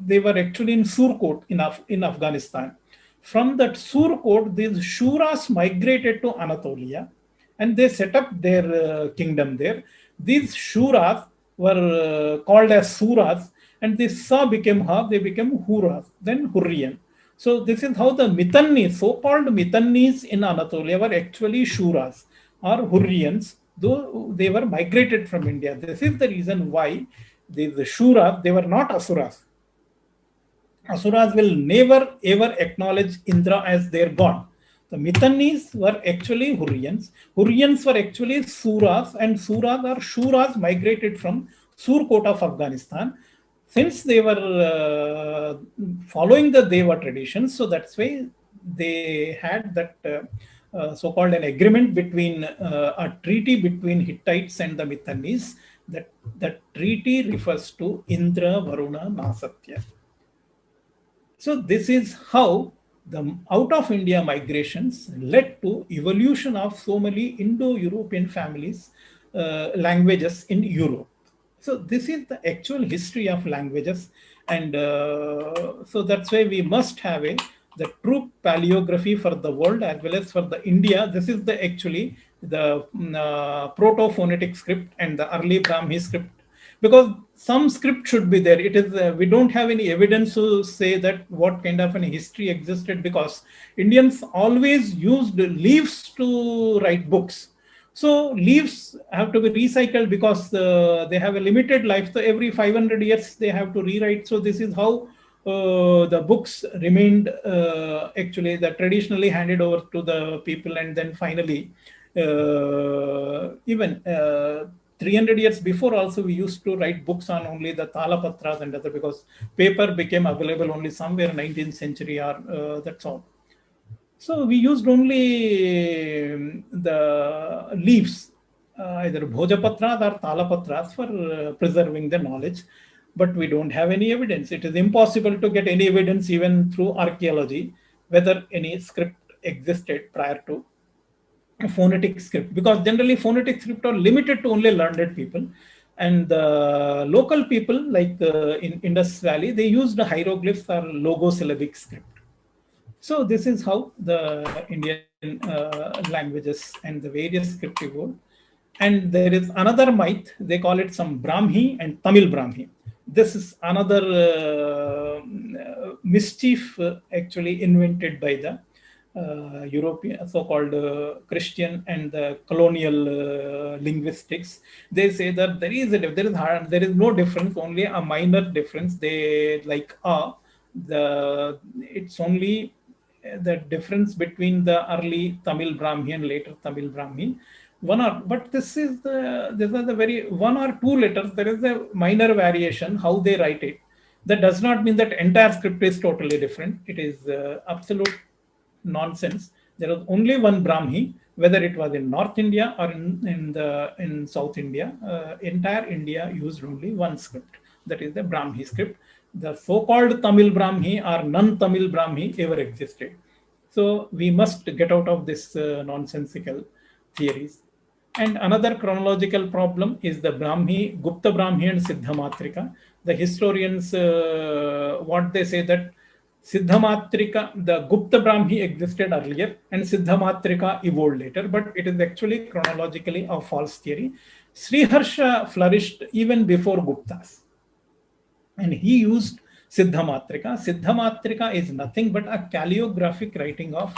they were actually in Surkot in Afghanistan. from that Sur code, these Shuras migrated to Anatolia and they set up their kingdom there. These Shuras were called as Suras, and this Sa became Ha, they became Huras, then Hurrian. So this is how the Mitannis, so-called Mitannis in Anatolia, were actually Shuras or Hurrians, though they were migrated from India. This is the reason why these Shuras, they were not Asuras. Asuras will never ever acknowledge Indra as their god. The Mitannis were actually Hurrians. Hurrians were actually Suras, and Suras or Shuras migrated from Surkot of Afghanistan. Since they were following the Deva traditions, so that's why they had that so-called an agreement between a treaty between Hittites and the Mitannis. That treaty refers to Indra, Varuna, Nasatya. So this is how the out of India migrations led to evolution of so many Indo-European families, languages in Europe. So this is the actual history of languages, and so that's why we must have the true paleography for the world as well as for the India. This is the actually the proto-phonetic script and the early Brahmi script, because some script should be there. It is we don't have any evidence to say that what kind of an history existed, because Indians always used leaves to write books. So leaves have to be recycled because they have a limited life. So every 500 years they have to rewrite. So this is how the books remained actually that traditionally handed over to the people, and then finally even 300 years before also we used to write books on only the talapatras and other, because paper became available only somewhere 19th century or that's all. So we used only the leaves, either Bhojapatras or Talapatras for preserving the knowledge, but we don't have any evidence. It is impossible to get any evidence even through archaeology whether any script existed prior to phonetic script, because generally phonetic script are limited to only learned people, and the local people like in Indus Valley, they used hieroglyphs or logosyllabic script. So this is how the Indian languages and the various script evolved. And there is another myth, they call it some Brahmi and Tamil Brahmi. This is another mischief actually invented by the European, so-called Christian and the colonial linguistics. They say that there is no difference, only a minor difference. They like it's only the difference between the early Tamil Brahmi and later Tamil Brahmi. But these are the very one or two letters. There is a minor variation how they write it. That does not mean that entire script is totally different. It is absolute nonsense. There was only one Brahmi, whether it was in North India or in South India. Entire India used only one script. That is the Brahmi script. The so-called Tamil Brahmi or non-Tamil Brahmi ever existed. So we must get out of this nonsensical theories. And another chronological problem is the Brahmi, Gupta Brahmi and Siddhamatrika. The historians, what they say that Siddhamatrika, the Gupta Brahmi existed earlier and Siddhamatrika evolved later, but it is actually chronologically a false theory. Sriharsha flourished even before Guptas, and he used Siddhamatrika. Siddhamatrika is nothing but a calligraphic writing of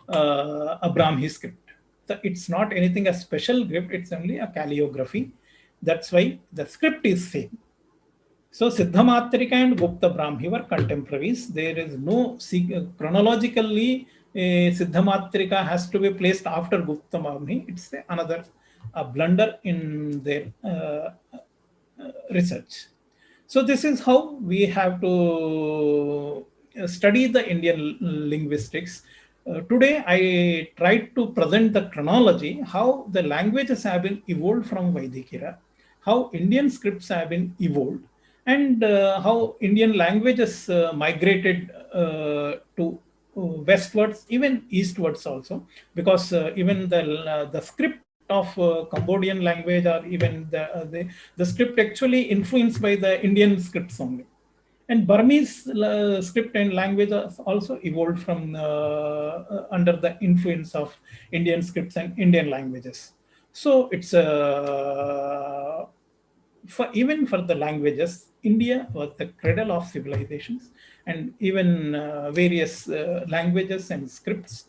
a Brahmi script. So it's not anything a special script, it's only a calligraphy. That's why the script is same. So Siddhamatrika and Gupta Brahmi were contemporaries. There is no chronologically Siddhamatrika has to be placed after Gupta Brahmi. It's another blunder in their research. So this is how we have to study the Indian linguistics. Today, I tried to present the chronology, how the languages have been evolved from Vedic era, how Indian scripts have been evolved, and how Indian languages migrated to westwards, even eastwards also, because even the script of Cambodian language or even the script actually influenced by the Indian scripts only. And Burmese script and language also evolved from under the influence of Indian scripts and Indian languages. So it's for even for the languages, India was the cradle of civilizations, and even various languages and scripts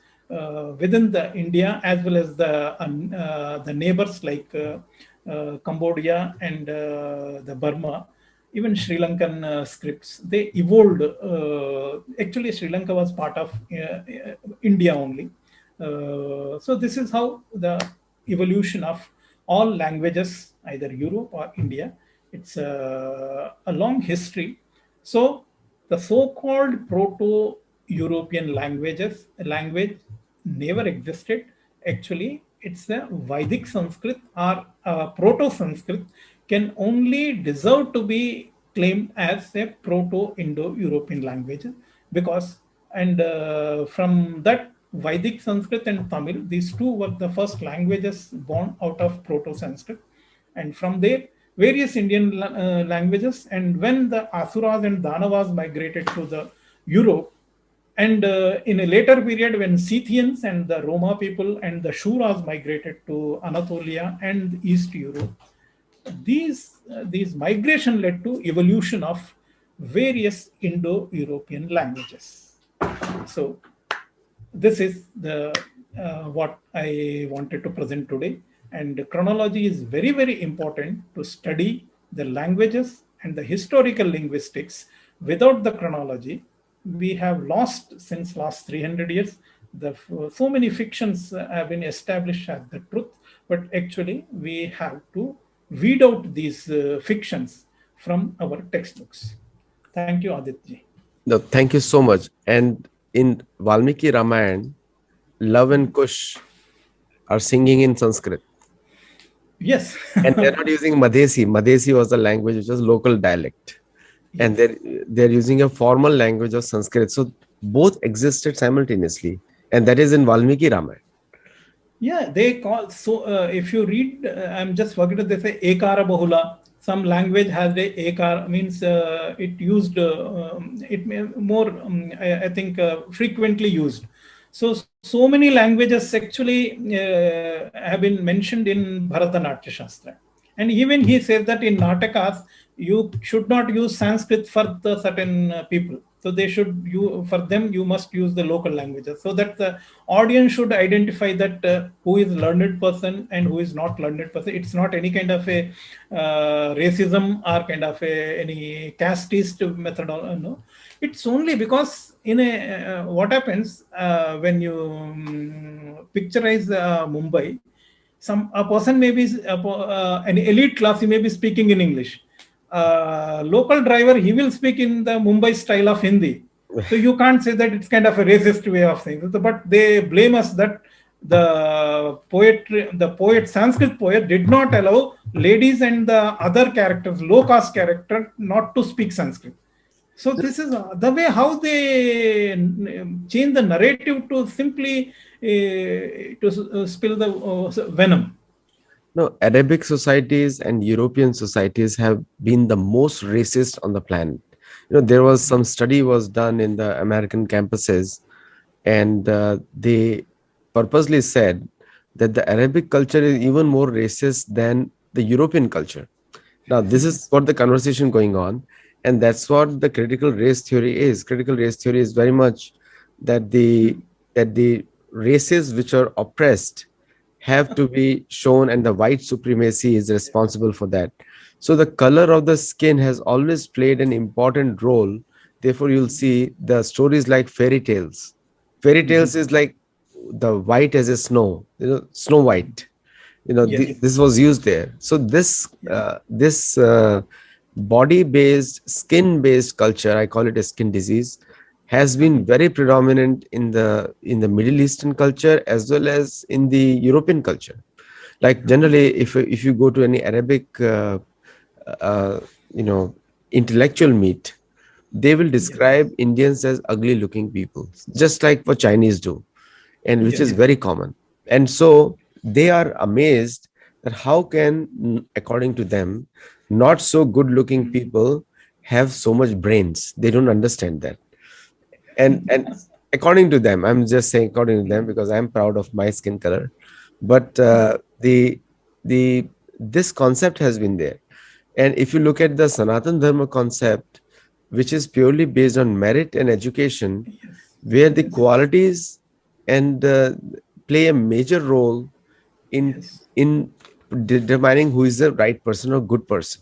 within the India as well as the neighbors like Cambodia and the Burma, even Sri Lankan scripts, they evolved. Actually, Sri Lanka was part of India only. So this is how the evolution of all languages, either Europe or India, it's a long history. So the so-called Proto-European language never existed. Actually, it's a Vedic Sanskrit or Proto-Sanskrit can only deserve to be claimed as a Proto-Indo-European language because, and from that Vedic Sanskrit and Tamil, these two were the first languages born out of Proto-Sanskrit, and from there various Indian languages. And when the Asuras and Danavas migrated to the Europe, and in a later period, when Scythians and the Roma people and the Shuras migrated to Anatolia and East Europe, these migration led to evolution of various Indo-European languages. So this is the what I wanted to present today. And chronology is very, very important to study the languages and the historical linguistics. Without the chronology, we have lost since last 300 years. So many fictions have been established as the truth, but actually we have to weed out these fictions from our textbooks. Thank you, Aditya. No, thank you so much. And in Valmiki Ramayana, Love and Kush are singing in Sanskrit. Yes. And they're not using Madhesi. Madhesi was the language which was local dialect. And Yes. they're using a formal language of Sanskrit. So both existed simultaneously. And that is in Valmiki Ramayana. Yeah, they call so. If you read, I'm just forgetting. They say ekara bahula. Some language has a ekara means it used it may more. I think frequently used. So many languages actually have been mentioned in Bharatanaट्य Shastra, and even he says that in Natakas you should not use Sanskrit for the certain people. So they should you for them you must use the local languages so that the audience should identify that who is learned person and who is not learned person. It's not any kind of a racism or kind of any casteist method. No, it's only because in a what happens when you picturize Mumbai, a person may be an elite class, he may be speaking in English. Local driver, he will speak in the Mumbai style of Hindi. So you can't say that it's kind of a racist way of saying it. But they blame us that the poet, Sanskrit poet, did not allow ladies and the other characters, low caste character, not to speak Sanskrit. So this is the way how they change the narrative to simply spill the venom. No, Arabic societies and European societies have been the most racist on the planet. There was some study was done in the American campuses, and they purposely said that the Arabic culture is even more racist than the European culture. Now, this is what the conversation going on, and that's what the critical race theory is. Critical race theory is very much that the races which are oppressed have to be shown, and the white supremacy is responsible for that. So the color of the skin has always played an important role. Therefore, you'll see the stories like fairy tales. Fairy tales is like the white as a snow, Snow White. Yes. This was used there. So this body based, skin based culture, I call it a skin disease, has been very predominant in the Middle Eastern culture as well as in the European culture. Like generally, if you go to any Arabic uh, you know intellectual meet, they will Yes. describe Indians as ugly looking people, just like what Chinese do, and which is Yes. very common. And so they are amazed that how can, according to them, not so good looking people have so much brains. They don't understand that. And according to them, I'm just saying according to them because I'm proud of my skin color. But the this concept has been there. And if you look at the Sanatan Dharma concept, which is purely based on merit and education, Yes, where the yes, qualities and play a major role in yes, in determining who is the right person or good person.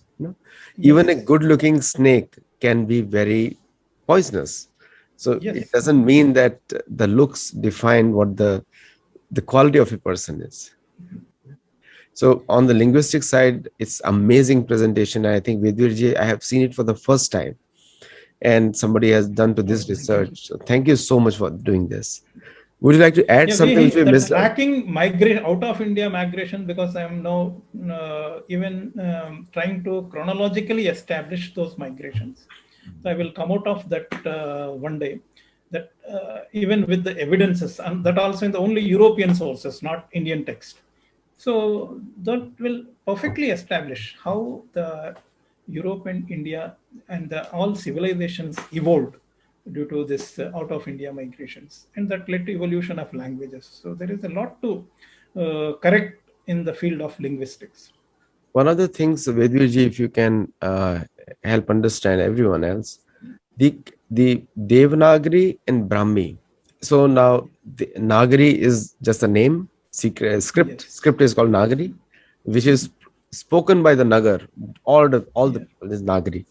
Even a yes, good looking snake can be very poisonous. So it yes. doesn't mean that the looks define what the quality of a person is. So on the linguistic side, it's amazing presentation. I think Vedveer, I have seen it for the first time, and somebody has done to Oh, this thank you. research. So thank you so much for doing this. Would you like to add Yeah, something which we the missed out? tracking migration out of India migration, because I am now even trying to chronologically establish those migrations. So I will come out of that one day. That even with the evidences, and that also in the only European sources, not Indian text. So that will perfectly establish how the Europe and India and all civilizations evolved due to this out of India migrations, and that led to evolution of languages. So there is a lot to correct in the field of linguistics. One of the things, Vedveer, if you can help understand everyone else, the Devanagari and Brahmi. So now the Nagari is just a name, secret script. Yes. Script is called Nagari, which is spoken by the Nagar. All the Yeah. people is Nagari.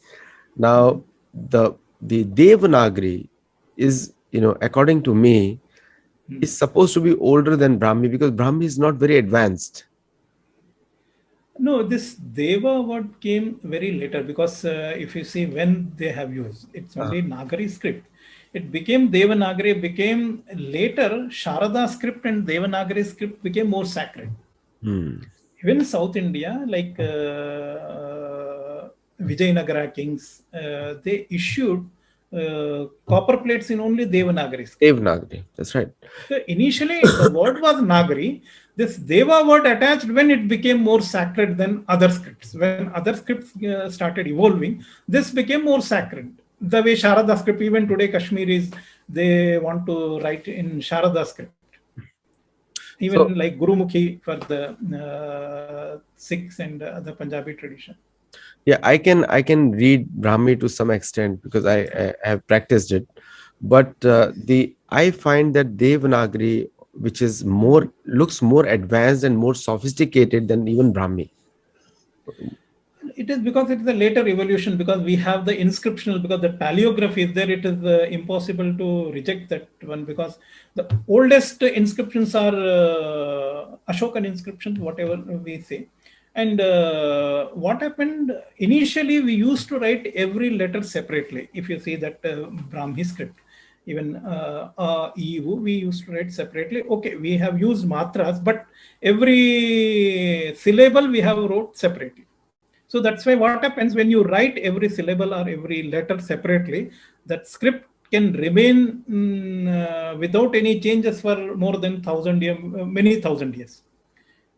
Now the Devanagari is, according to me, is supposed to be older than Brahmi because Brahmi is not very advanced. No, this Deva word came very later because if you see when they have used, it's Uh, only Nagari script. It became Devanagari, became later Sharada script, and Devanagari script became more sacred. hmm. Even South India, like Vijayanagara kings, they issued copper plates in only Devanagari script. Devanagari. That's right. So initially, the word was Nagari. This Deva word attached when it became more sacred than other scripts. When other scripts started evolving, this became more sacred. The way Sharada script, even today, Kashmiris, they want to write in Sharada script. Even So like Gurumukhi for the Sikhs and the Punjabi tradition. yeah, I can read Brahmi to some extent because I have practiced it, but the I find that Devanagari, which is more looks more advanced and more sophisticated than even Brahmi. It is because it is a later evolution, because we have the inscriptional, because the paleography is there, it is impossible to reject that one, because the oldest inscriptions are Ashokan inscriptions, whatever we say. And what happened initially, we used to write every letter separately. If you see that Brahmi script, even we used to write separately. Okay, we have used matras, but every syllable we have wrote separately. So that's why what happens when you write every syllable or every letter separately, that script can remain without any changes for more than thousand years, many thousand years.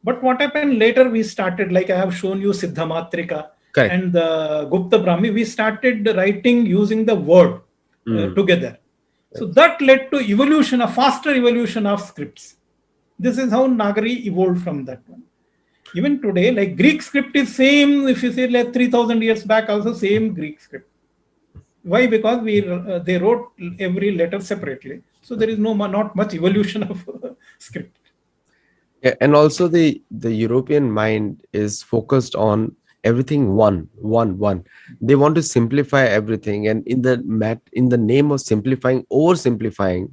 But what happened later, we started, like I have shown you Siddhamatrika Correct. and the Gupta Brahmi, we started writing using the word Mm. together. So Yes. that led to evolution, a faster evolution of scripts. This is how Nagari evolved from that one. Even today, like Greek script is same. If you say like 3,000 years back, also same Greek script. Why? Because they wrote every letter separately, so there is not much evolution of script. Yeah, and also the European mind is focused on everything one. They want to simplify everything, and in the name of simplifying, oversimplifying,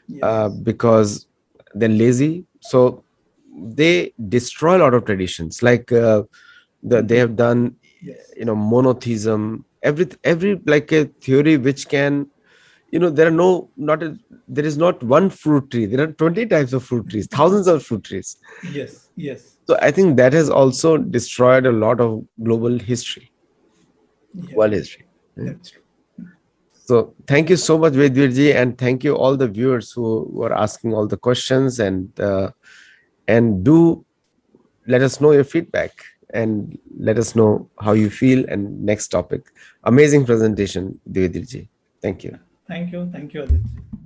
Yes, because they're lazy. So they destroy a lot of traditions. Like they have done, yes, monotheism. Every like a theory which can, there are no not a, there is not one fruit tree. There are 20 types of fruit trees, thousands of fruit trees. yes, yes. So I think that has also destroyed a lot of global history, Yeah, world history. that's true. So thank you so much, Vedveerji, and thank you all the viewers who were asking all the questions, and do let us know your feedback. and let us know how you feel. And next topic. Amazing presentation, Devadirji. Thank you. Thank you. Thank you, Aditya.